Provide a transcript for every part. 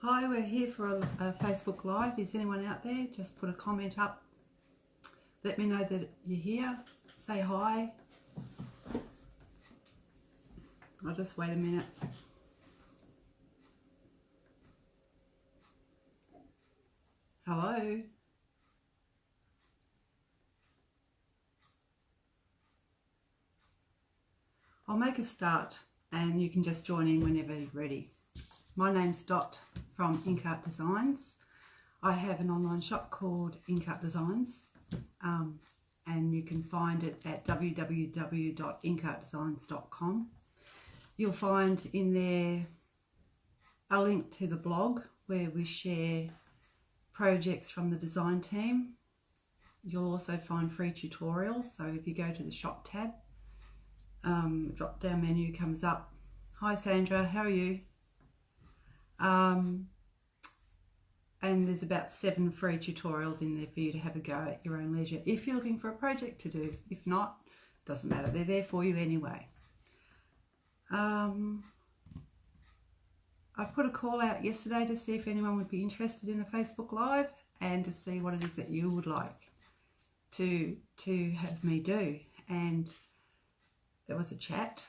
Hi, we're here for a Facebook Live. Is anyone out there? Just put a comment up. Let me know that you're here. Say hi. I'll just wait a minute. Hello. I'll make a start and you can just join in whenever you're ready. My name's Dot from Inkart Designs. I have an online shop called Inkart Designs and you can find it at www.inkartdesigns.com. You'll find in there a link to the blog where we share projects from the design team. You'll also find free tutorials, so if you go to the shop tab, drop down menu comes up. Hi Sandra, how are you? And there's about 7 free tutorials in there for you to have a go at your own leisure if you're looking for a project to do. If not, doesn't matter, they're there for you anyway. I put a call out yesterday to see if anyone would be interested in a Facebook Live and to see what it is that you would like to have me do. And there was a chat,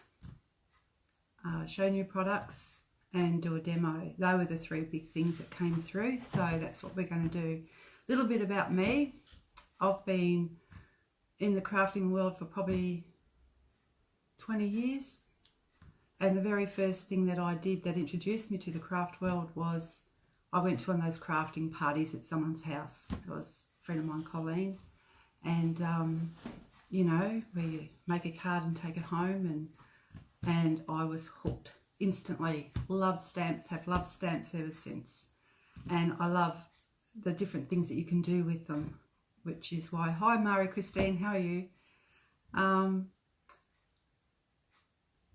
show new products and do a demo. They were the 3 big things that came through, so that's what we're going to do. A little bit about me. I've been in the crafting world for probably 20 years. And the very first thing that I did that introduced me to the craft world was I went to one of those crafting parties at someone's house. It was a friend of mine, Colleen. And, you know, where you make a card and take it home. And I was hooked instantly. Love stamps, have loved stamps ever since. And I love the different things that you can do with them, which is why, hi Mari Christine, how are you?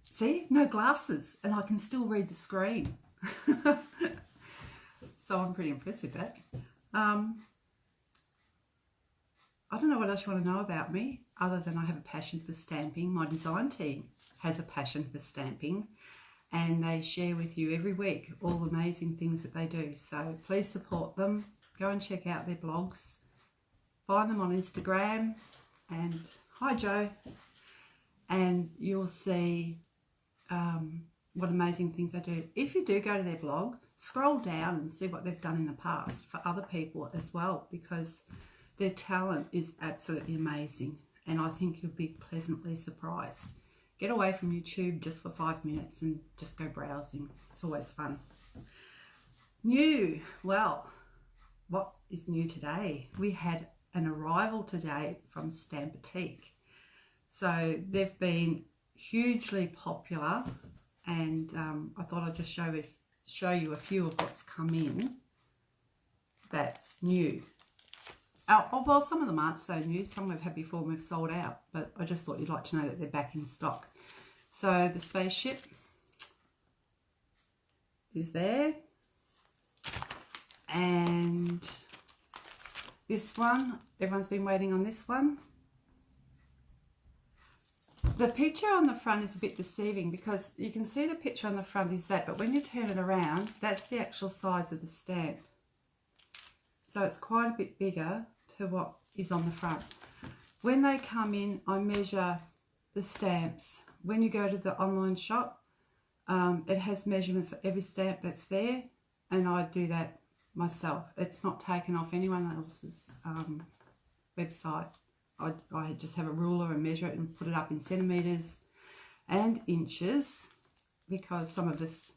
See, no glasses, and I can still read the screen. So I'm pretty impressed with that. I don't know what else you want to know about me, other than I have a passion for stamping. My design team has a passion for stamping, and they share with you every week all the amazing things that they do. So please support them. Go and check out their blogs. Find them on Instagram, and hi Joe. And you'll see what amazing things they do. If you do go to their blog, scroll down and see what they've done in the past for other people as well, because their talent is absolutely amazing, and I think you'll be pleasantly surprised. Get away from YouTube just for 5 minutes and just go browsing. It's always fun. New, well, what is new today? We had an arrival today from Stampatique. So they've been hugely popular, and I thought I'd just show you a few of what's come in that's new. Oh, well, some of them aren't so new. Some we've had before and we've sold out, but I just thought you'd like to know that they're back in stock. So the spaceship is there, and this one, everyone's been waiting on this one. The picture on the front is a bit deceiving because you can see the picture on the front is that, but when you turn it around, that's the actual size of the stamp. So it's quite a bit bigger to what is on the front. When they come in, I measure the stamps. When you go to the online shop, it has measurements for every stamp that's there, and I do that myself. It's not taken off anyone else's website. I just have a ruler and measure it and put it up in centimetres and inches, because some of us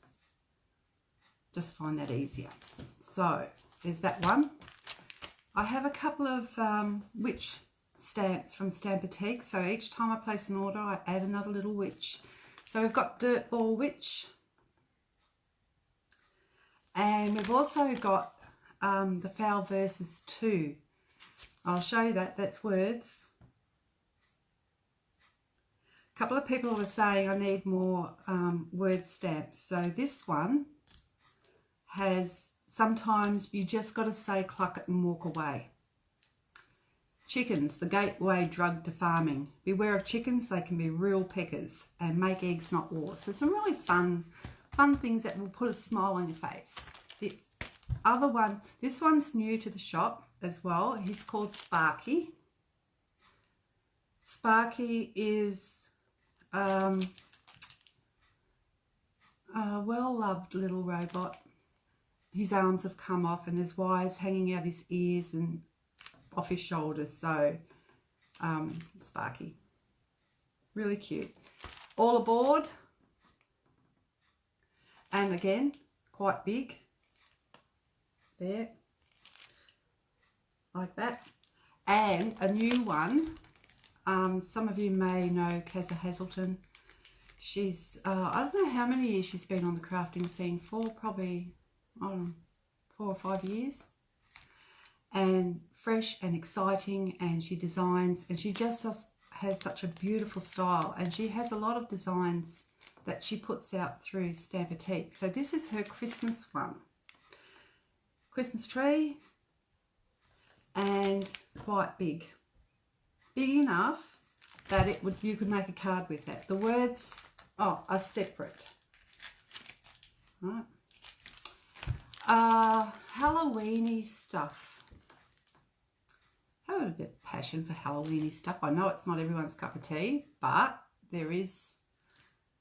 just find that easier. So there's that one. I have a couple of witch stamps from Stampatique. So each time I place an order, I add another little witch. So we've got Dirt Ball Witch, and we've also got the Foul Verses 2. I'll show you that. That's words. A couple of people were saying I need more word stamps. So this one has, sometimes you just got to say cluck it and walk away. Chickens, the gateway drug to farming. Beware of chickens, they can be real peckers, and make eggs not war. So some really fun things that will put a smile on your face. other one, this one's new to the shop as well. He's called Sparky. Sparky is a well-loved little robot. His arms have come off and there's wires hanging out his ears and off his shoulders. So Sparky, really cute. All aboard, and again quite big there, like that. And a new one, some of you may know Kazza Hazelton. She's I don't know how many years she's been on the crafting scene for, probably I don't know, 4 or 5 years, and fresh and exciting, and she designs, and she just has such a beautiful style, and she has a lot of designs that she puts out through Stamp-A-Teak. So this is her Christmas one. Christmas tree, and quite big. Big enough that it would, you could make a card with that. The words are separate. Right. Halloweeny stuff. I have a bit of passion for Halloweeny stuff. I know it's not everyone's cup of tea, but there is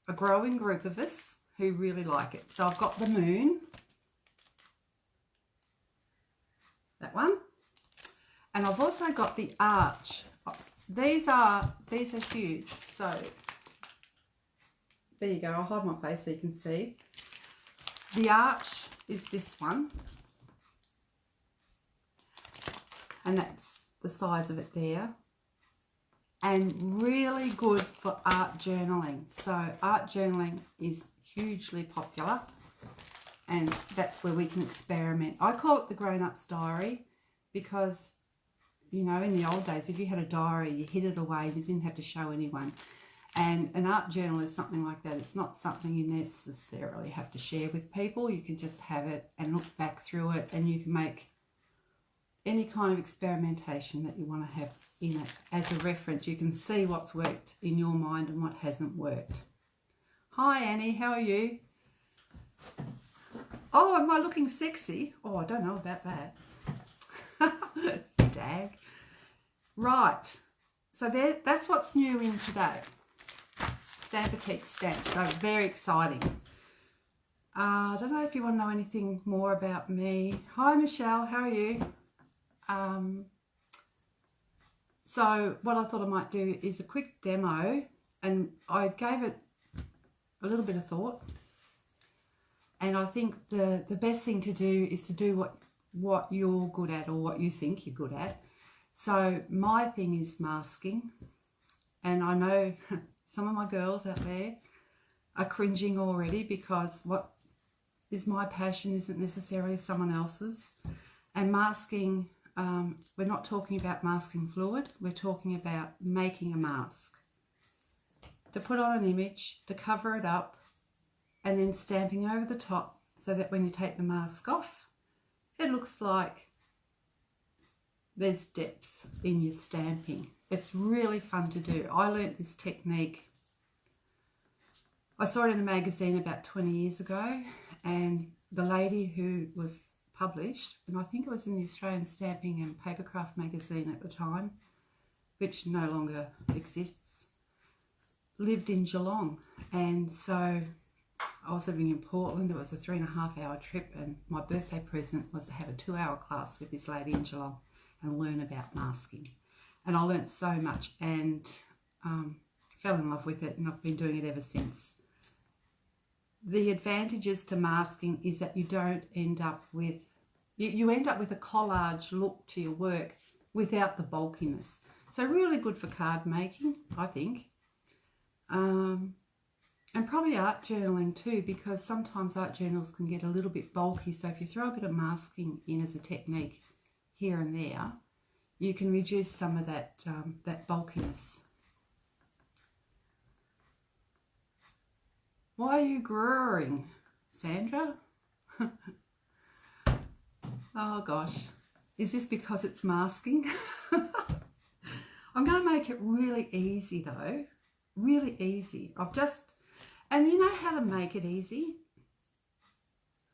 a growing group of us who really like it. So I've got the moon, that one, and I've also got the arch. These are huge. So there you go. I'll hide my face so you can see. The arch is this one, and that's the size of it there, and really good for art journaling. So art journaling is hugely popular, and that's where we can experiment. I call it the grown-up's diary because, you know, in the old days, if you had a diary, you hid it away, you didn't have to show anyone. And an art journal is something like that. It's not something you necessarily have to share with people. You can just have it and look back through it, and you can make any kind of experimentation that you want to have in it as a reference. You can see what's worked in your mind and what hasn't worked. Hi Annie, how are you? Oh, am I looking sexy? Oh, I don't know about that. Dag. Right, so that's what's new in today. Stamp-A-Teak stamps, so very exciting. I don't know if you want to know anything more about me. Hi Michelle, how are you? So what I thought I might do is a quick demo, and I gave it a little bit of thought, and I think the best thing to do is to do what you're good at, or what you think you're good at. So my thing is masking, and I know some of my girls out there are cringing already because what is my passion isn't necessarily someone else's. And masking, we're not talking about masking fluid, we're talking about making a mask. To put on an image, to cover it up, and then stamping over the top so that when you take the mask off, it looks like there's depth in your stamping. It's really fun to do. I learnt this technique, I saw it in a magazine about 20 years ago, and the lady who was published, and I think it was in the Australian Stamping and Papercraft magazine at the time, which no longer exists, lived in Geelong. And so I was living in Portland. It was a 3.5-hour trip, and my birthday present was to have a 2-hour class with this lady in Geelong and learn about masking. And I learnt so much and fell in love with it, and I've been doing it ever since. The advantages to masking is that you don't end up with, you end up with a collage look to your work without the bulkiness. So really good for card making, I think. And probably art journaling too, because sometimes art journals can get a little bit bulky. So if you throw a bit of masking in as a technique here and there, you can reduce some of that, that bulkiness. Why are you growing, Sandra? Oh gosh, is this because it's masking? I'm going to make it really easy though, really easy. And you know how to make it easy?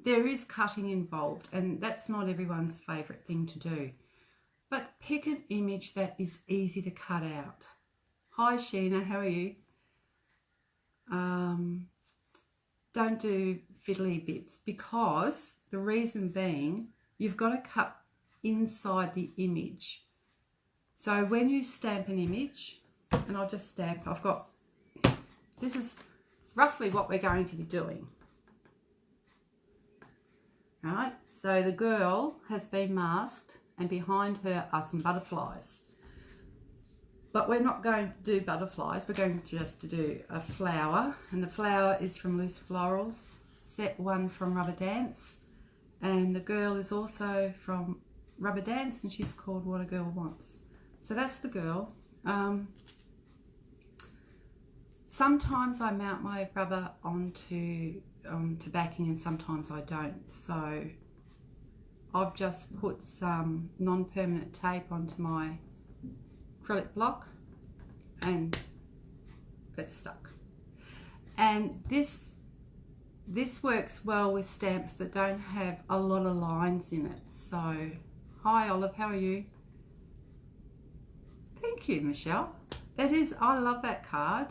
there is cutting involved, and that's not everyone's favourite thing to do. But pick an image that is easy to cut out. Hi Sheena, how are you? Don't do fiddly bits, because the reason being you've got to cut inside the image. So when you stamp an image, and I'll just stamp, this is roughly what we're going to be doing. Right, so the girl has been masked and behind her are some butterflies. But we're not going to do butterflies, we're going just to do a flower, and the flower is from Loose Florals, set 1 from Rubber Dance, and the girl is also from Rubber Dance, and she's called What a Girl Wants. So that's the girl. Sometimes I mount my rubber onto backing and sometimes I don't, so I've just put some non-permanent tape onto my acrylic block and it's stuck. And this works well with stamps that don't have a lot of lines in it. So hi Olive, how are you? Thank you, Michelle. It is, I love that card.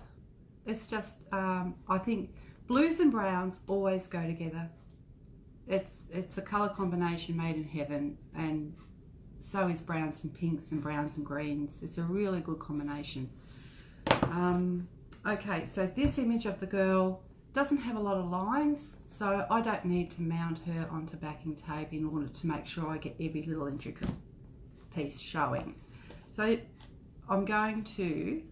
It's just I think blues and browns always go together. It's a colour combination made in heaven, and so is browns and pinks and browns and greens. It's a really good combination. Okay, so this image of the girl doesn't have a lot of lines, so I don't need to mount her onto backing tape in order to make sure I get every little intricate piece showing. So I'm going to,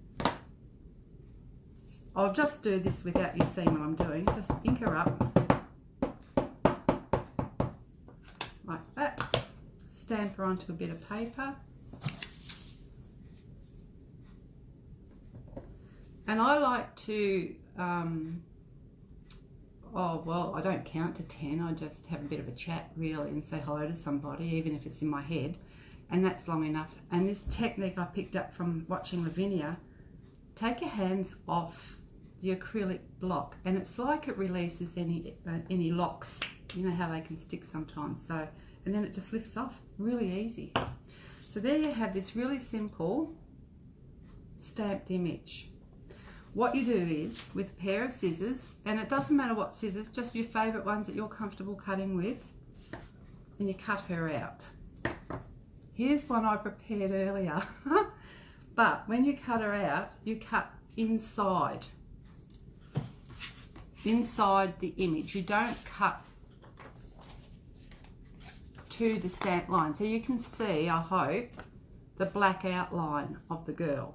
I'll just do this without you seeing what I'm doing. Just ink her up like that. Stamp her onto a bit of paper. And I like to, oh well, I don't count to 10. I just have a bit of a chat really and say hello to somebody, even if it's in my head. And that's long enough. And this technique I picked up from watching Lavinia. Take your hands off the acrylic block, and it's like it releases any locks. You know how they can stick sometimes. So, and then it just lifts off, really easy. So there you have this really simple stamped image. What you do is, with a pair of scissors, and it doesn't matter what scissors, just your favourite ones that you're comfortable cutting with, and you cut her out. Here's one I prepared earlier. But when you cut her out, you cut inside the image. You don't cut to the stamp line. So you can see, I hope, the black outline of the girl.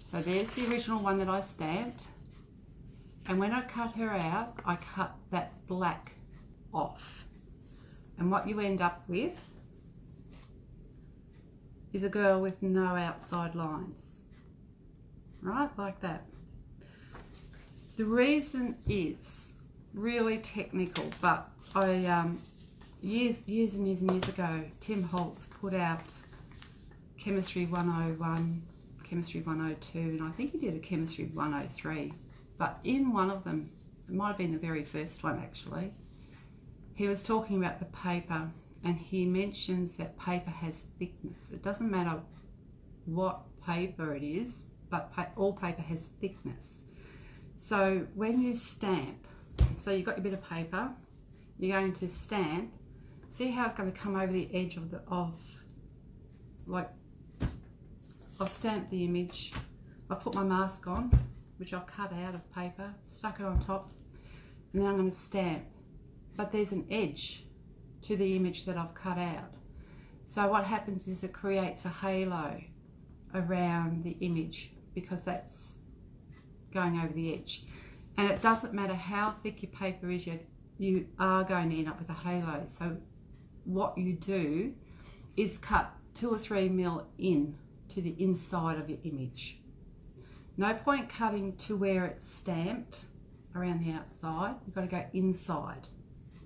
So there's the original one that I stamped. And when I cut her out, I cut that black off. And what you end up with is a girl with no outside lines. Right, like that. The reason is really technical, but I years and years and years ago, Tim Holtz put out Chemistry 101, Chemistry 102, and I think he did a Chemistry 103. But in one of them, it might have been the very first one actually, he was talking about the paper, and he mentions that paper has thickness. It doesn't matter what paper it is, but all paper has thickness. So when you stamp, so you've got your bit of paper, you're going to stamp. See how it's going to come over the edge like, I've stamped the image, I've put my mask on, which I've cut out of paper, stuck it on top, and then I'm going to stamp. But there's an edge to the image that I've cut out. So what happens is it creates a halo around the image because that's going over the edge. And it doesn't matter how thick your paper is, you are going to end up with a halo. So what you do is cut 2 or 3 mil in to the inside of your image. No point cutting to where it's stamped around the outside. You've got to go inside,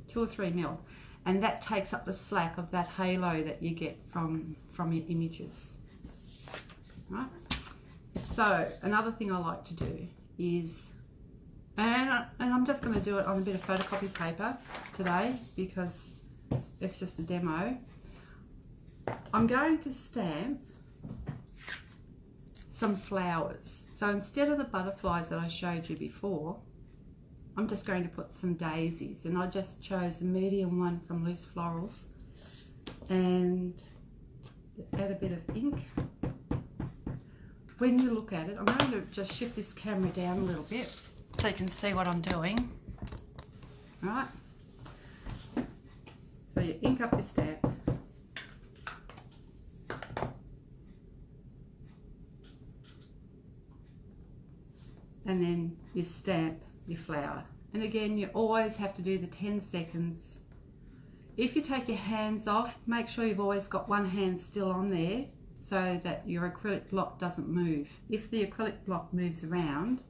2 or 3 mil. And that takes up the slack of that halo that you get from your images. Right? So another thing I like to do is, And I'm just going to do it on a bit of photocopy paper today because it's just a demo. I'm going to stamp some flowers. So instead of the butterflies that I showed you before, I'm just going to put some daisies, and I just chose a medium one from Loose Florals and add a bit of ink. When you look at it, I'm going to just shift this camera down a little bit so you can see what I'm doing. Right, so you ink up your stamp. And then you stamp your flower. And again, you always have to do the 10 seconds. If you take your hands off, make sure you've always got one hand still on there so that your acrylic block doesn't move. If the acrylic block moves around,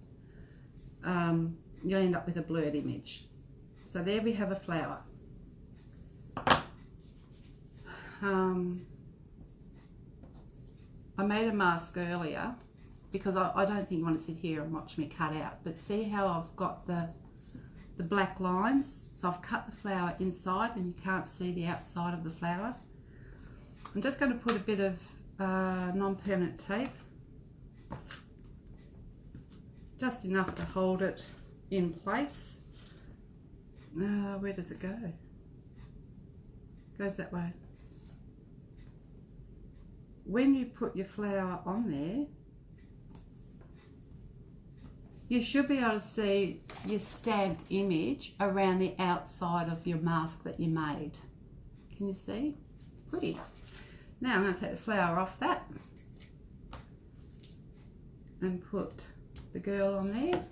you'll end up with a blurred image. So there we have a flower. I made a mask earlier because I don't think you want to sit here and watch me cut out, but see how I've got the black lines? So I've cut the flower inside and you can't see the outside of the flower. I'm just going to put a bit of non-permanent tape, just enough to hold it in place. Where does it go? It goes that way. When you put your flower on there, you should be able to see your stamped image around the outside of your mask that you made. Can you see? Pretty. Now I'm going to take the flower off that and put the girl on there.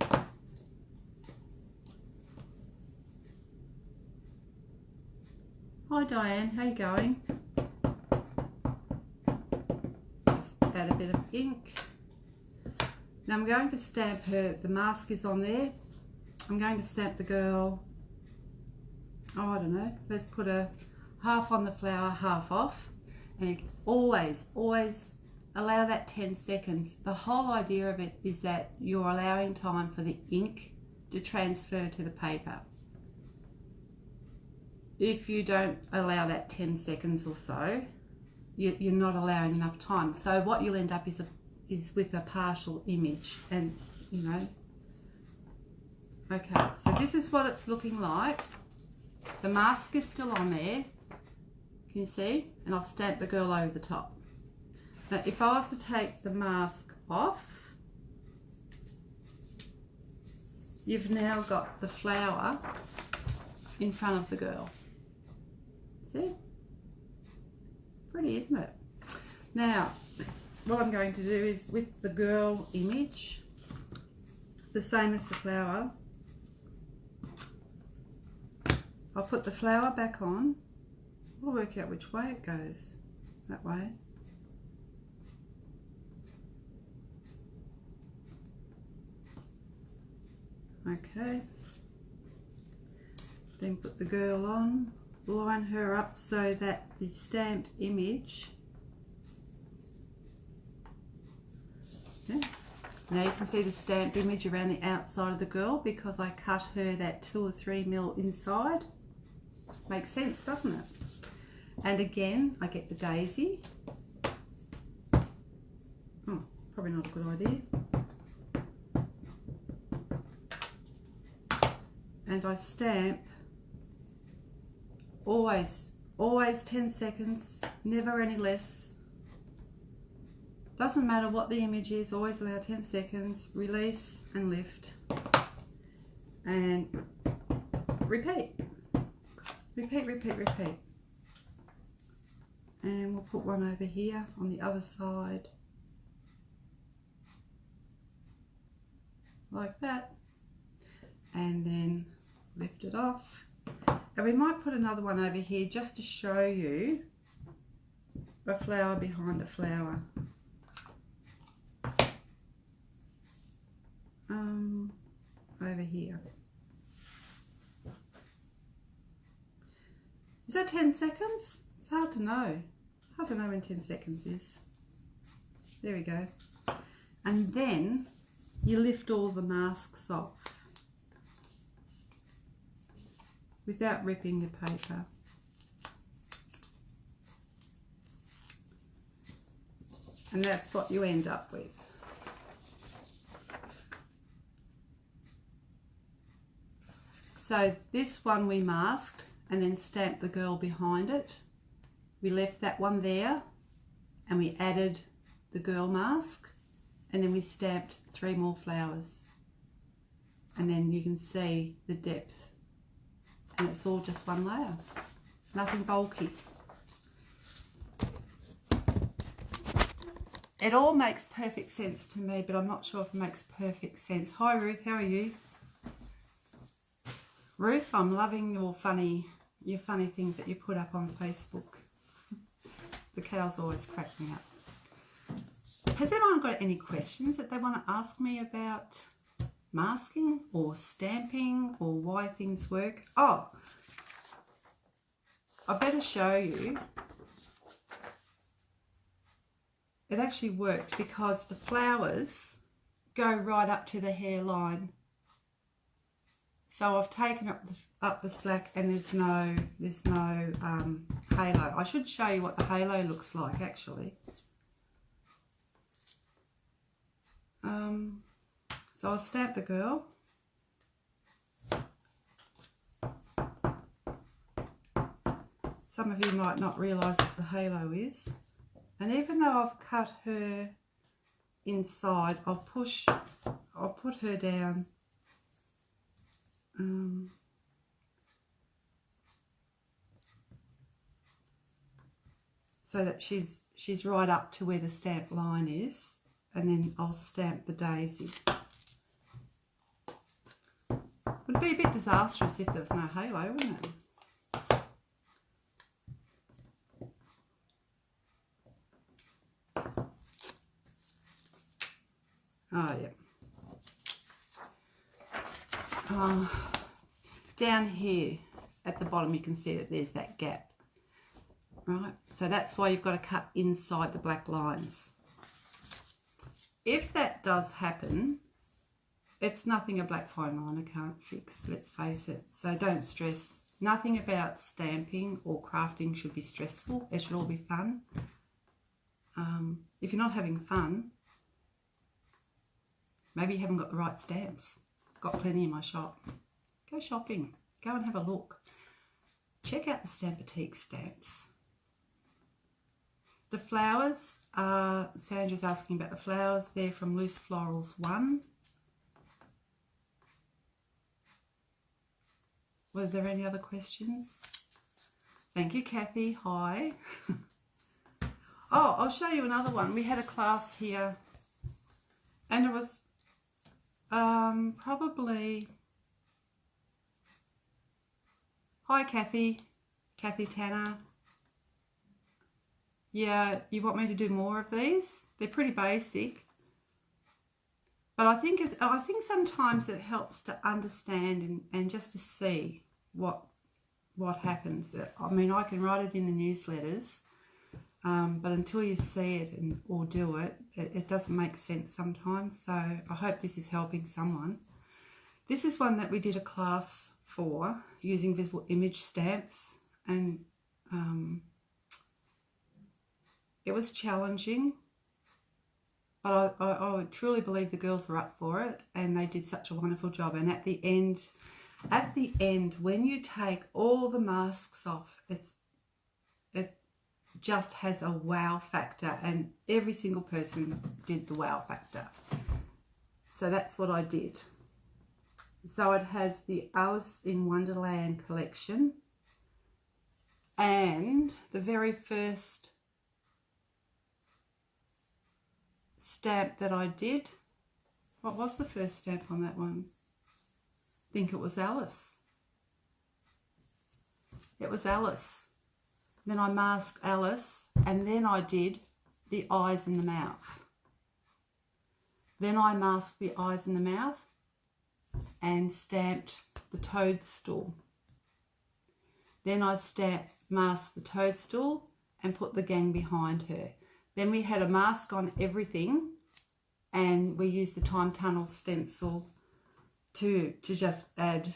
Hi Diane, how you going? Just add a bit of ink. Now I'm going to stamp her, the mask is on there. I'm going to stamp the girl, oh I don't know, let's put a half on the flower, half off. And always allow that 10 seconds. The whole idea of it is that you're allowing time for the ink to transfer to the paper. If you don't allow that 10 seconds or so, you're not allowing enough time. So what you'll end up is with a partial image, and you know. Okay, so this is what it's looking like. The mask is still on there. Can you see? And I'll stamp the girl over the top. Now if I was to take the mask off, you've now got the flower in front of the girl. See? Pretty, isn't it? Now, what I'm going to do is with the girl image, the same as the flower, I'll put the flower back on. I'll work out which way it goes. That way. Okay. Then put the girl on, line her up so that the stamped image, yeah. Now you can see the stamped image around the outside of the girl because I cut her that 2 or 3 mil inside. Makes sense, doesn't it? And again, I get the daisy. Oh, probably not a good idea. And I stamp, always 10 seconds, never any less. Doesn't matter what the image is, always allow 10 seconds, release and lift. And repeat. Repeat, repeat, repeat. And we'll put one over here on the other side. Like that. And then lift it off. And we might put another one over here just to show you a flower behind a flower. Over here. Is that 10 seconds? It's hard to know. Hard to know when 10 seconds is. There we go. And then you lift all the masks off. without ripping the paper. And that's what you end up with. So this one we masked and then stamped the girl behind it. We left that one there and we added the girl mask, and then we stamped 3 more flowers. And then you can see the depth, and it's all just one layer. It's nothing bulky. It all makes perfect sense to me, but I'm not sure if it makes perfect sense. Hi Ruth, how are you? Ruth, I'm loving your funny things that you put up on Facebook. The cows always crack me up. Has anyone got any questions that they want to ask me about masking or stamping or why things work? Oh, I better show you. It actually worked because the flowers go right up to the hairline. So I've taken up the slack, and there's no halo. I should show you what the halo looks like actually. So I'll stamp the girl. Some of you might not realise what the halo is. And even though I've cut her inside, I'll put her down so that she's right up to where the stamp line is, and then I'll stamp the daisy. Would be a bit disastrous if there was no halo, wouldn't it? Oh, yeah. Down here at the bottom, you can see that there's that gap, right? So that's why you've got to cut inside the black lines. If that does happen, it's nothing a black fine liner can't fix, let's face it. So don't stress. Nothing about stamping or crafting should be stressful. It should all be fun. If you're not having fun, maybe you haven't got the right stamps. Got plenty in my shop. Go shopping. Go and have a look. Check out the Stampatique stamps. The flowers, Sandra's asking about the flowers. They're from Loose Florals 1. Was there any other questions? Thank you, Kathy. Hi. Oh, I'll show you another one. We had a class here, and it was probably... Hi, Kathy. Kathy Tanner. Yeah, you want me to do more of these? They're pretty basic. But I think sometimes it helps to understand and just to see what happens. I mean, I can write it in the newsletters, but until you see it or do it, it doesn't make sense sometimes. So I hope this is helping someone. This is one that we did a class for using visible image stamps, and it was challenging. But I truly believe the girls were up for it, and they did such a wonderful job. And at the end, when you take all the masks off, it just has a wow factor, and every single person did the wow factor. So that's what I did. So it has the Alice in Wonderland collection, and the very first stamp that I did, what was the first stamp on that one? I think it was Alice. It was Alice. Then I masked Alice, and then I did the eyes and the mouth. Then I masked the eyes and the mouth and stamped the toadstool. Then I masked the toadstool and put the gang behind her. Then we had a mask on everything, and we used the time tunnel stencil to just add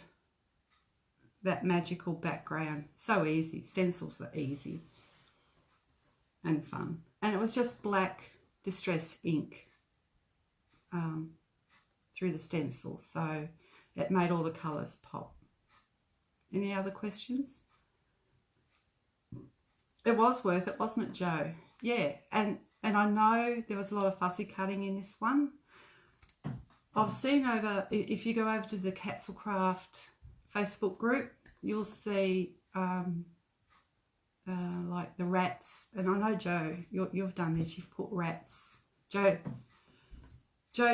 that magical background. So easy. Stencils are easy and fun. And it was just black distress ink through the stencil, so it made all the colours pop. Any other questions? It was worth it, wasn't it, Joe? Yeah, and I know there was a lot of fussy cutting in this one. I've seen over, if you go over to the Catselcraft Facebook group, you'll see like the rats, and I know Joe, you've done this, you've put rats. Joe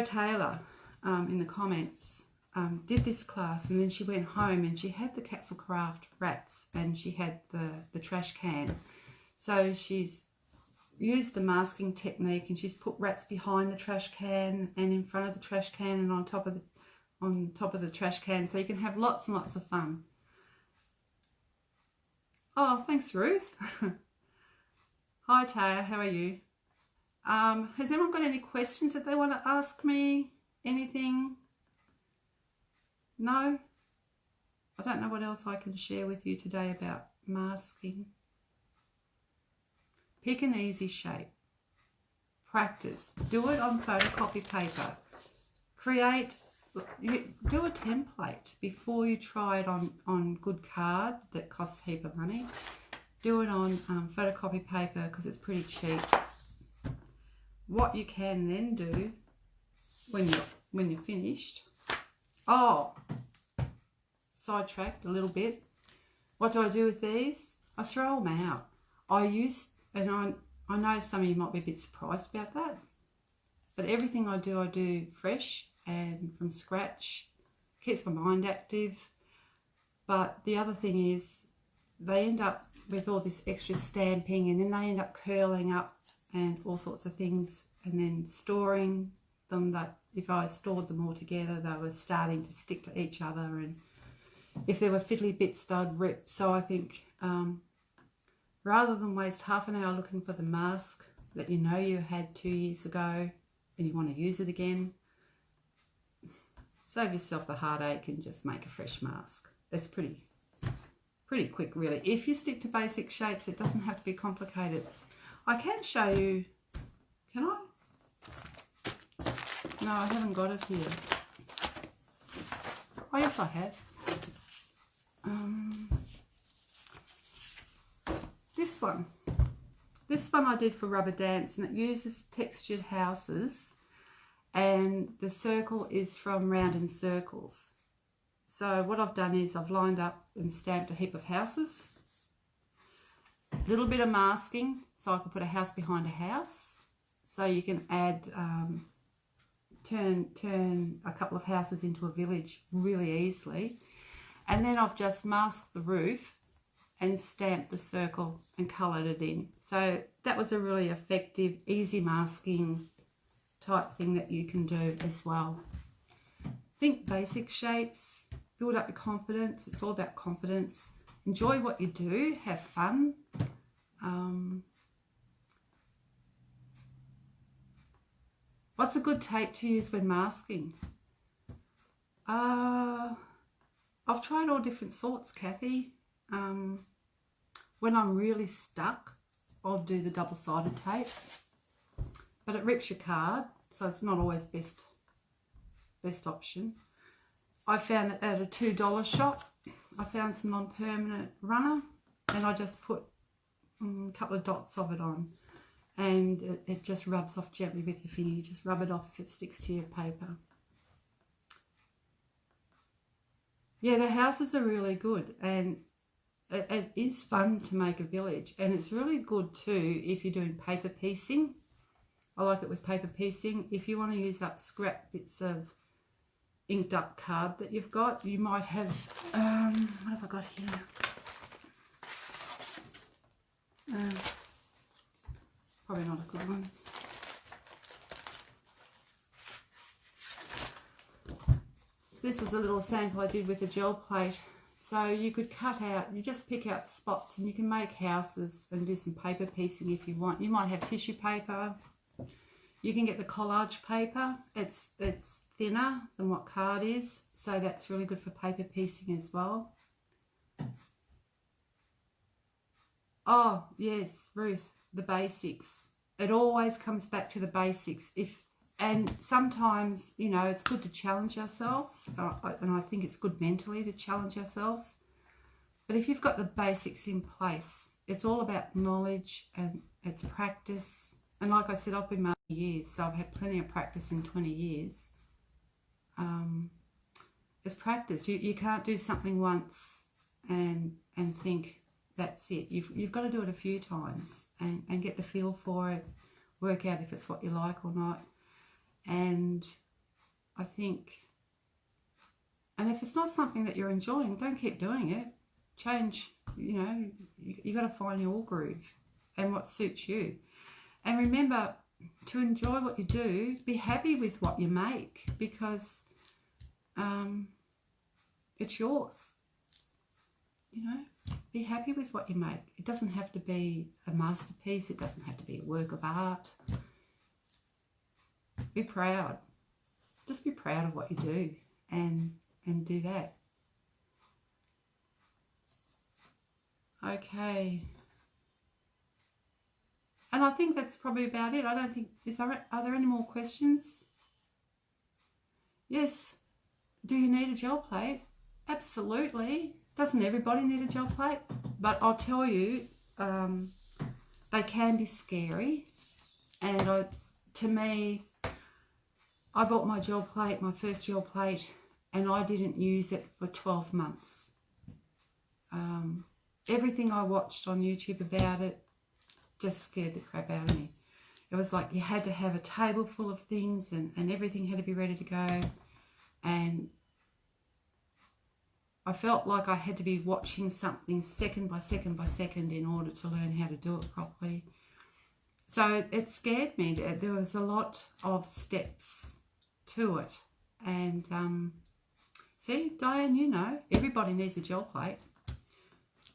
Taylor in the comments did this class, and then she went home and she had the Catselcraft rats and she had the trash can. So she's used the masking technique and she's put rats behind the trash can and in front of the trash can and on top of the trash can, so you can have lots and lots of fun. Oh, thanks, Ruth. Hi, Taya, how are you? Has anyone got any questions that they want to ask me? Anything? No? I don't know what else I can share with you today about masking. Pick an easy shape. Practice. Do it on photocopy paper. Do a template before you try it on good card that costs a heap of money. Do it on photocopy paper because it's pretty cheap. What you can then do when you're finished. Oh, sidetracked a little bit. What do I do with these? I throw them out. I know some of you might be a bit surprised about that, but everything I do fresh and from scratch. Keeps my mind active. But the other thing is they end up with all this extra stamping, and then they end up curling up and all sorts of things, and then storing them, that if I stored them all together they were starting to stick to each other, and if there were fiddly bits they'd rip. So I think rather than waste half an hour looking for the mask that you know you had 2 years ago and you want to use it again, save yourself the heartache and just make a fresh mask. It's pretty quick, really. If you stick to basic shapes, it doesn't have to be complicated. I can show you, can I? No, I haven't got it here. Oh, yes, I have. This one I did for Rubber Dance, and it uses textured houses, and the circle is from Round and Circles. So what I've done is I've lined up and stamped a heap of houses, a little bit of masking so I can put a house behind a house, so you can add turn a couple of houses into a village really easily. And then I've just masked the roof and stamped the circle and coloured it in. So that was a really effective, easy masking type thing that you can do as well. Think basic shapes, build up your confidence. It's all about confidence. Enjoy what you do, have fun. What's a good tape to use when masking? I've tried all different sorts, Kathy. When I'm really stuck, I'll do the double-sided tape, but it rips your card, so it's not always best option. I found that at a $2 shop, I found some non-permanent runner, and I just put a couple of dots of it on, and it just rubs off gently with your finger. You just rub it off if it sticks to your paper. Yeah, the houses are really good, and it is fun to make a village, and it's really good too if you're doing paper piecing. I like it with paper piecing. If you want to use up scrap bits of inked up card that you've got, you might have, what have I got here? Probably not a good one. This was a little sample I did with a gel plate. So you could cut out, you just pick out spots, and you can make houses and do some paper piecing if you want. You might have tissue paper. You can get the collage paper. It's thinner than what card is, so that's really good for paper piecing as well. Oh, yes, Ruth, the basics. It always comes back to the basics. And sometimes, you know, it's good to challenge ourselves, and I think it's good mentally to challenge ourselves. But if you've got the basics in place, it's all about knowledge and it's practice. And like I said, I've been married years, so I've had plenty of practice in 20 years. It's practice. You can't do something once and think that's it. You've got to do it a few times and get the feel for it, work out if it's what you like or not. And I think, and if it's not something that you're enjoying, don't keep doing it. Change, you know, you got to find your groove and what suits you. And remember to enjoy what you do, be happy with what you make, because it's yours. You know, be happy with what you make. It doesn't have to be a masterpiece. It doesn't have to be a work of art. Be proud. Just be proud of what you do and do that. Okay. And I think that's probably about it. I don't think, are there any more questions? Yes. Do you need a gel plate? Absolutely. Doesn't everybody need a gel plate? But I'll tell you, they can be scary. And to me, I bought my gel plate, my first gel plate, and I didn't use it for 12 months. Everything I watched on YouTube about it just scared the crap out of me. It was like you had to have a table full of things and everything had to be ready to go. And I felt like I had to be watching something second by second by second in order to learn how to do it properly. So it scared me. There was a lot of steps to it. And see, Diane, you know, everybody needs a gel plate.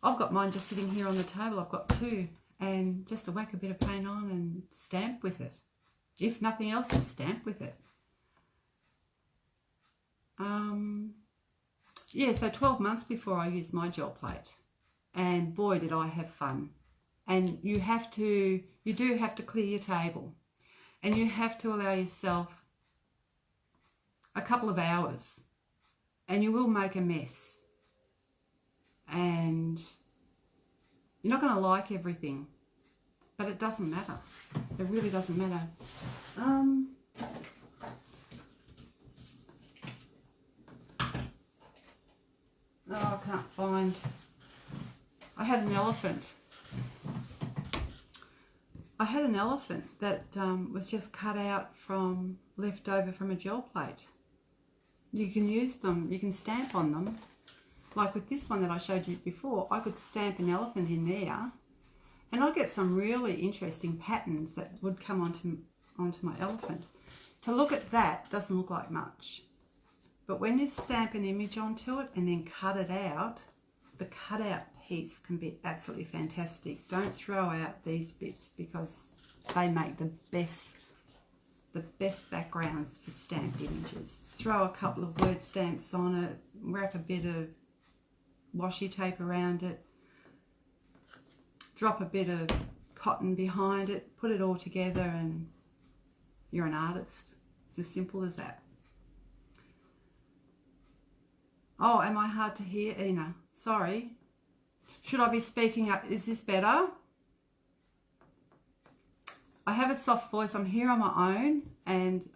I've got mine just sitting here on the table. I've got two. And just to whack a bit of paint on and stamp with it. If nothing else, just stamp with it. Yeah, so 12 months before I used my gel plate. And boy, did I have fun. And you do have to clear your table. And you have to allow yourself a couple of hours. And you will make a mess. And you're not going to like everything. But it doesn't matter. It really doesn't matter. Oh, I can't find. I had an elephant. I had an elephant that was just cut out from left over from a gel plate. You can use them. You can stamp on them. Like with this one that I showed you before, I could stamp an elephant in there, and I'd get some really interesting patterns that would come onto my elephant. To look at that doesn't look like much. But when you stamp an image onto it and then cut it out, the cutout piece can be absolutely fantastic. Don't throw out these bits because they make the best backgrounds for stamped images. Throw a couple of word stamps on it, wrap a bit of washi tape around it, drop a bit of cotton behind it, put it all together, and you're an artist. It's as simple as that. Oh, am I hard to hear, Ina? Sorry. Should I be speaking up? Is this better? I have a soft voice. I'm here on my own, and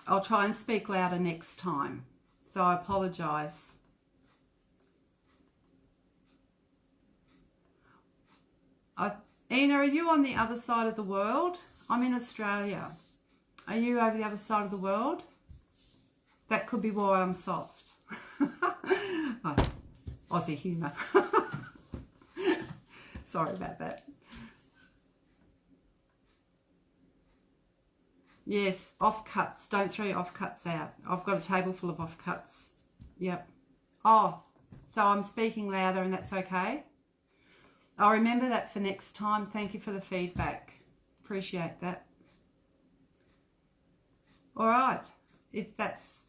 I'll try and speak louder next time. So I apologise. Ina, are you on the other side of the world? I'm in Australia. Are you over the other side of the world? That could be why I'm soft. Oh, Aussie humour. Sorry about that. Yes, offcuts. Don't throw your offcuts out. I've got a table full of offcuts. Yep. Oh, so I'm speaking louder and that's okay? I'll remember that for next time. Thank you for the feedback. Appreciate that. All right. If that's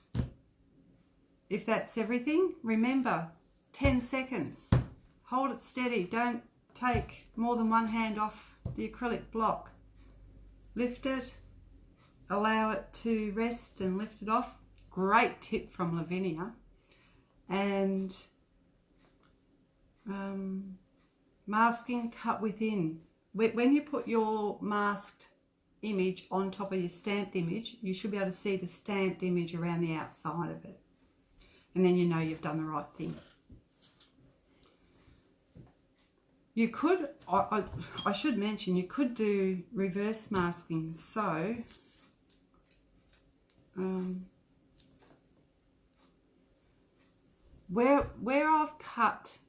if that's everything, remember 10 seconds. Hold it steady. Don't take more than one hand off the acrylic block. Lift it, allow it to rest and lift it off. Great tip from Lavinia. And masking cut within. When you put your masked image on top of your stamped image, you should be able to see the stamped image around the outside of it. And then you know you've done the right thing. You could, I should mention, you could do reverse masking. So, where I've cut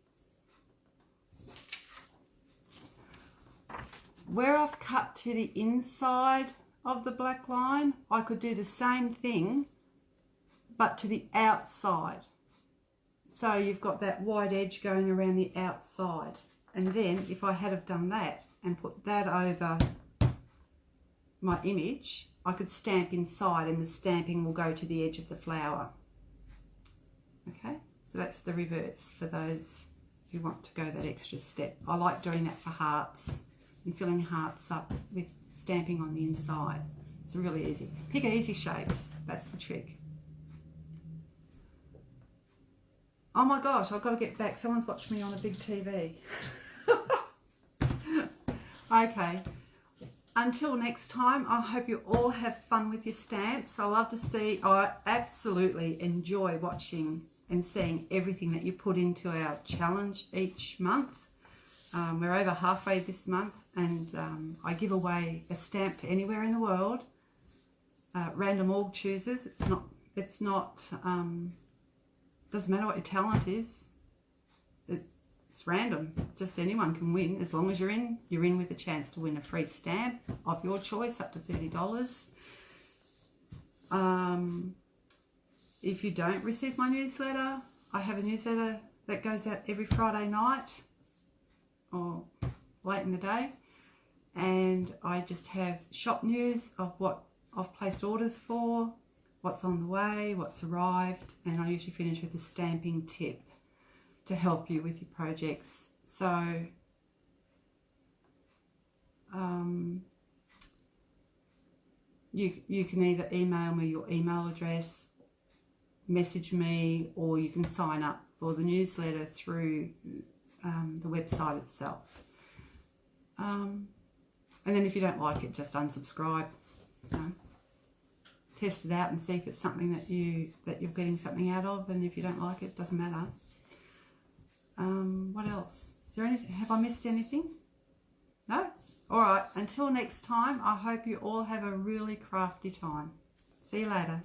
to the inside of the black line, I could do the same thing, but to the outside. So you've got that white edge going around the outside. And then if I had have done that and put that over my image, I could stamp inside and the stamping will go to the edge of the flower. Okay, so that's the reverse for those who want to go that extra step. I like doing that for hearts and filling hearts up with stamping on the inside. It's really easy. Pick easy shapes, that's the trick. Oh my gosh, I've got to get back. Someone's watching me on a big TV. Okay, until next time, I hope you all have fun with your stamps. I absolutely enjoy watching and seeing everything that you put into our challenge each month. We're over halfway this month, and I give away a stamp to anywhere in the world. Random org choosers. It's not doesn't matter what your talent is. It's random. Just anyone can win. As long as you're in with a chance to win a free stamp of your choice, up to $30. If you don't receive my newsletter, I have a newsletter that goes out every Friday night or late in the day, and I just have shop news of what I've placed orders for, what's on the way, what's arrived, and I usually finish with a stamping tip to help you with your projects. So you can either email me your email address, message me, or you can sign up for the newsletter through the website itself. And then if you don't like it, just unsubscribe. Test it out and see if it's something that you're getting something out of, and if you don't like it, doesn't matter. What else? Is there anything? Have I missed anything? No? All right. Until next time, I hope you all have a really crafty time. See you later.